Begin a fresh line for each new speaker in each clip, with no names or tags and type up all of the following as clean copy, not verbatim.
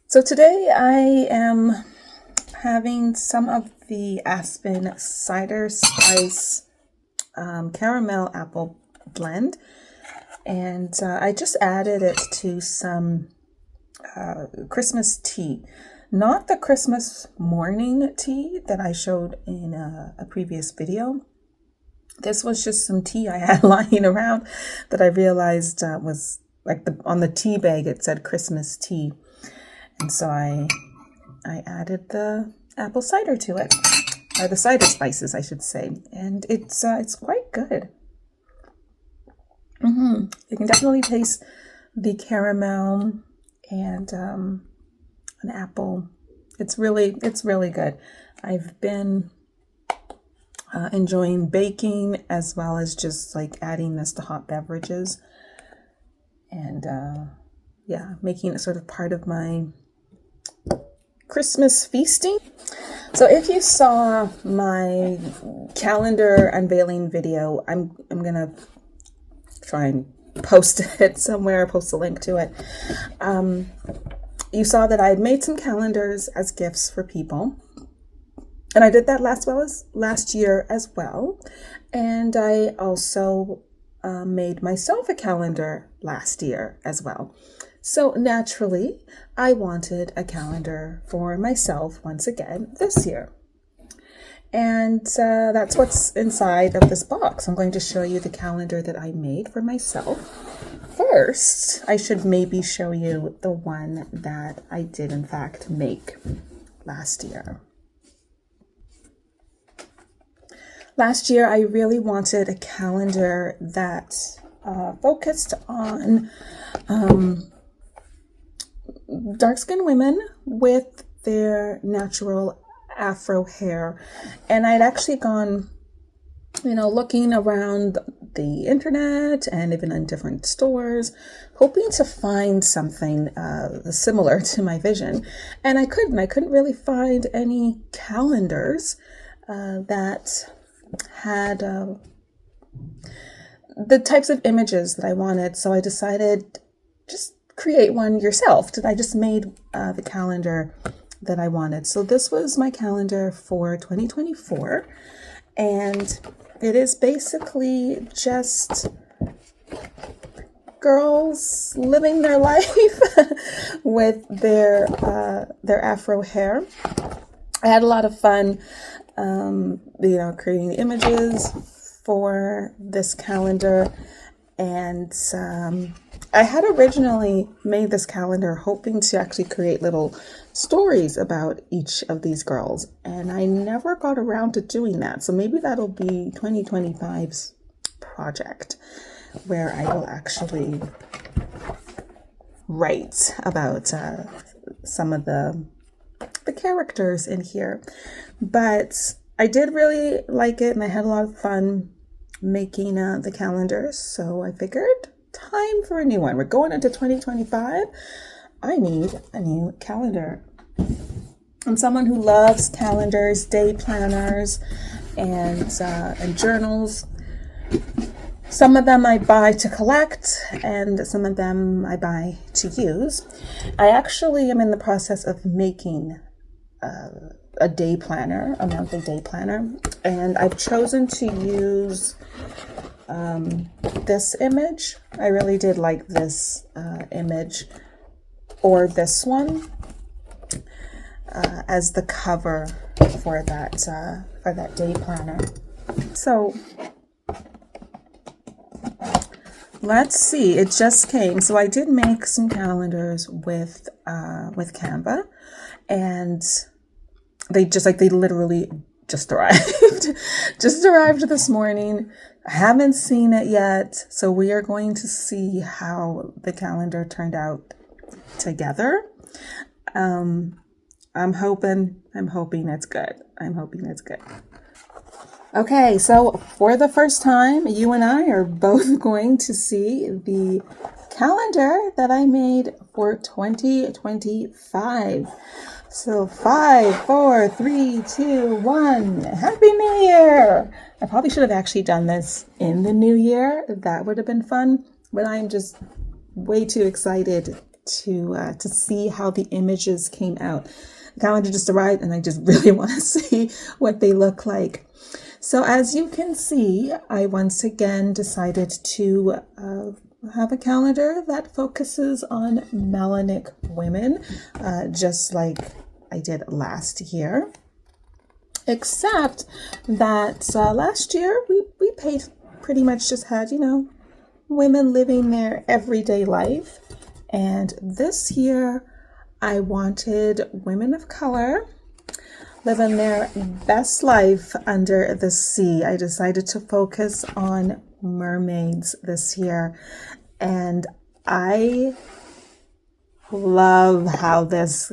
So today I am having some of the Aspen cider spice caramel apple blend, and I just added it to some Christmas tea. Not the Christmas morning tea that I showed in a previous video. This was just some tea I had lying around that I realized was like on the tea bag it said Christmas tea. And so I added the apple cider to it, or the cider spices, I should say, and it's quite good. You can definitely taste the caramel and an apple. It's really good. I've been enjoying baking as well as just like adding this to hot beverages, and yeah, making it sort of part of my Christmas feasting. So if you saw my calendar unveiling video, I'm gonna try and post it somewhere, post a link to it. You saw that I had made some calendars as gifts for people, and I did that last year as well. And I also made myself a calendar last year as well. So naturally, I wanted a calendar for myself once again this year. And that's what's inside of this box. I'm going to show you the calendar that I made for myself. First, I should maybe show you the one that I did in fact make last year. Last year, I really wanted a calendar that focused on dark-skinned women with their natural afro hair. And I'd actually gone, looking around the internet and even in different stores, hoping to find something similar to my vision. And I couldn't really find any calendars that had the types of images that I wanted. So I decided just create one yourself. I just made the calendar that I wanted. So this was my calendar for 2024, and it is basically just girls living their life with their afro hair. I had a lot of fun, creating images for this calendar, and I had originally made this calendar hoping to actually create little stories about each of these girls, and I never got around to doing that. So maybe that'll be 2025's project, where I will actually write about some of the characters in here. But I did really like it, and I had a lot of fun making the calendars. So I figured, time for a new one. We're going into 2025. I need a new calendar. I'm someone who loves calendars, day planners, and journals. Some of them I buy to collect, and some of them I buy to use. I actually am in the process of making a day planner, a monthly day planner, and I've chosen to use this image. I really did like this image, or this one, as the cover for that day planner. So let's see, it just came. So I did make some calendars with Canva, and they literally just arrived. Just arrived this morning. I haven't seen it yet, so we are going to see how the calendar turned out together. I'm hoping it's good. I'm hoping it's good. Okay, so for the first time, you and I are both going to see the calendar that I made for 2025. So 5, 4, 3, 2, 1. Happy New Year! I probably should have actually done this in the new year. That would have been fun, but I'm just way too excited to see how the images came out. The calendar just arrived and I just really want to see what they look like. So as you can see, I once again decided to have a calendar that focuses on melanic women, just like I did last year. Except that last year we pretty much just had, women living their everyday life. And this year I wanted women of color living their best life under the sea. I decided to focus on mermaids this year. And I love how this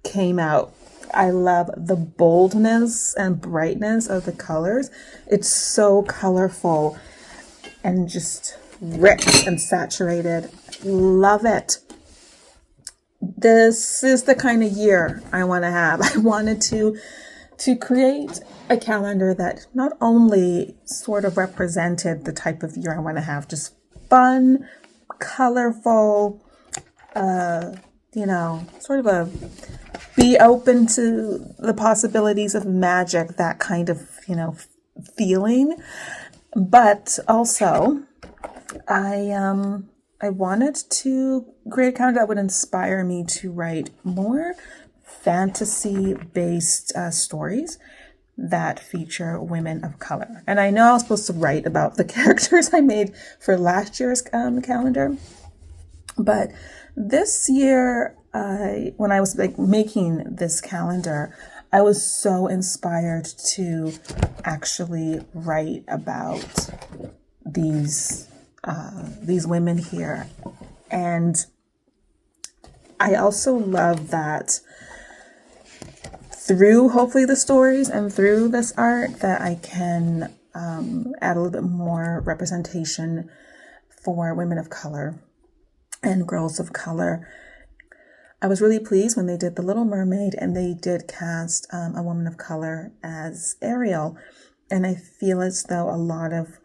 came out. I love the boldness and brightness of the colors. It's so colorful and just rich and saturated. Love it. This is the kind of year I want to have. I wanted to create a calendar that not only sort of represented the type of year I want to have, just fun, colorful, sort of a be open to the possibilities of magic, that kind of, feeling. But also, I wanted to create a calendar that would inspire me to write more fantasy-based stories that feature women of color. And I know I was supposed to write about the characters I made for last year's calendar, but this year, when I was making this calendar, I was so inspired to actually write about these women here. And I also love that through hopefully the stories and through this art that I can add a little bit more representation for women of color and girls of color. I was really pleased when they did The Little Mermaid and they did cast a woman of color as Ariel. And I feel as though a lot of,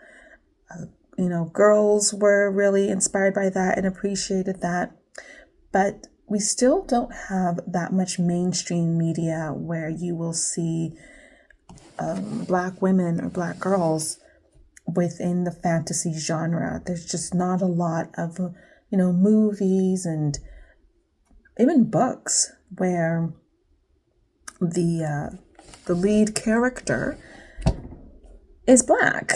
girls were really inspired by that and appreciated that. But we still don't have that much mainstream media where you will see Black women or Black girls within the fantasy genre. There's just not a lot of, movies and even books where the lead character is Black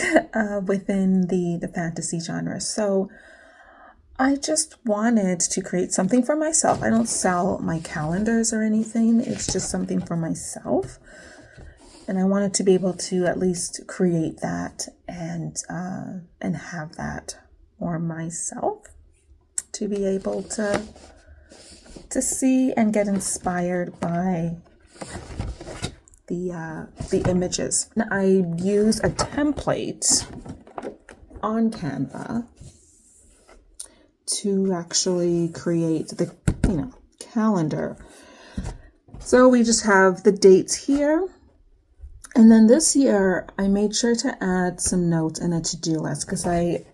within the fantasy genre. So I just wanted to create something for myself. I don't sell my calendars or anything. It's just something for myself. And I wanted to be able to at least create that and have that for myself, to be able to see and get inspired by the images. Now, I use a template on Canva to actually create the calendar. So we just have the dates here. And then this year I made sure to add some notes and a to-do list because I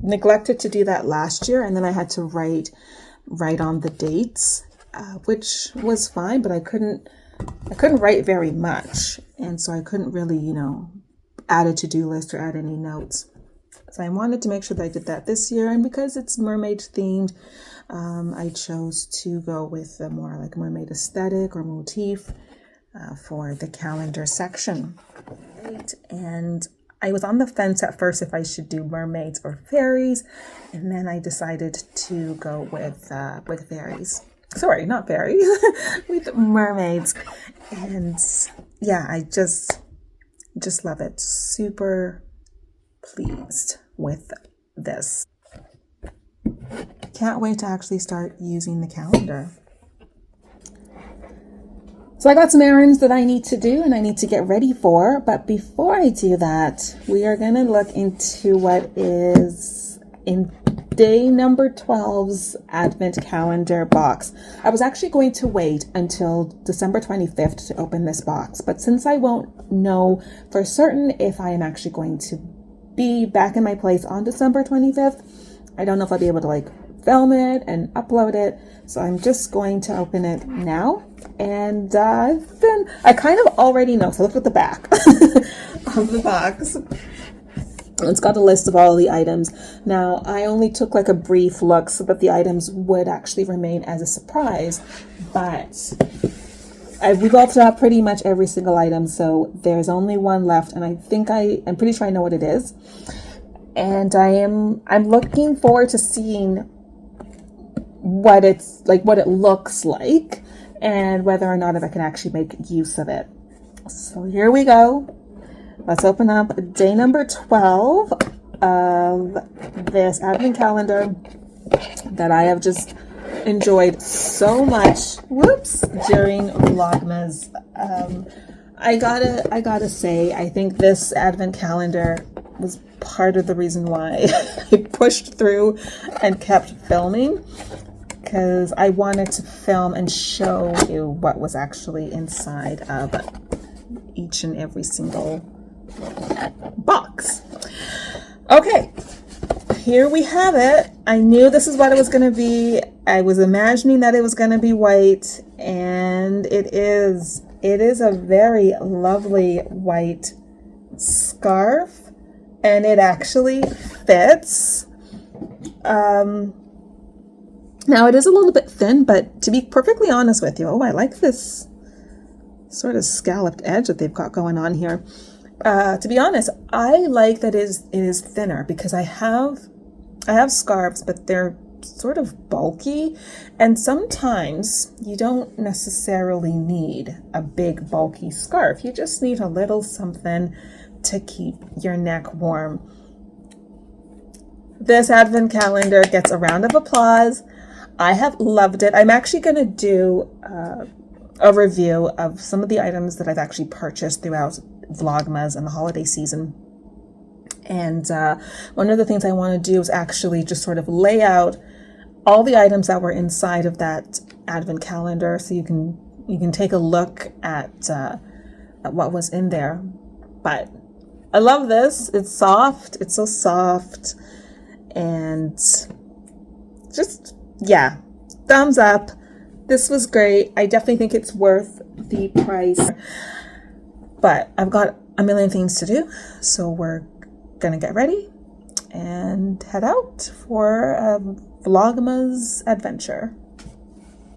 neglected to do that last year, and then I had to write on the dates, which was fine, but I couldn't write very much, and so I couldn't really add a to-do list or add any notes. So I wanted to make sure that I did that this year, and because it's mermaid themed, I chose to go with a more like mermaid aesthetic or motif for the calendar section. Right. And I was on the fence at first if I should do mermaids or fairies, and then I decided to go with fairies. Sorry, not fairies, with mermaids. And yeah, I just love it. Super pleased with this. Can't wait to actually start using the calendar. So I got some errands that I need to do and I need to get ready for. But before I do that, we are going to look into what is in day number 12's Advent calendar box. I was actually going to wait until December 25th to open this box. But since I won't know for certain if I am actually going to be back in my place on December 25th, I don't know if I'll be able to film it and upload it. So I'm just going to open it now. And I kind of already know. So look at the back of the box. It's got a list of all the items. Now, I only took like a brief look so that the items would actually remain as a surprise, but we've opened up pretty much every single item, so there's only one left, and I'm pretty sure I know what it is. And I'm looking forward to seeing what it looks like, and whether or not if I can actually make use of it. So here we go. Let's open up day number 12 of this advent calendar that I have just enjoyed so much. During Vlogmas. I gotta say, I think this advent calendar was part of the reason why I pushed through and kept filming, because I wanted to film and show you what was actually inside of each and every single box. Okay, here we have it. I knew this is what it was going to be. I was imagining that it was going to be white, and it is. It is a very lovely white scarf, and it actually fits. Now it is a little bit thin, but to be perfectly honest with you, I like this sort of scalloped edge that they've got going on here. To be honest, I like that it is thinner, because I have scarves, but they're sort of bulky, and sometimes you don't necessarily need a big bulky scarf. You just need a little something to keep your neck warm. This advent calendar gets a round of applause. I have loved it. I'm actually going to do a review of some of the items that I've actually purchased throughout Vlogmas and the holiday season. And one of the things I want to do is actually just sort of lay out all the items that were inside of that advent calendar, so you can take a look at what was in there. But I love this. It's soft. It's so soft, and just, yeah, thumbs up. This was great. I definitely think it's worth the price. But I've got a million things to do, so we're gonna get ready and head out for a Vlogmas adventure.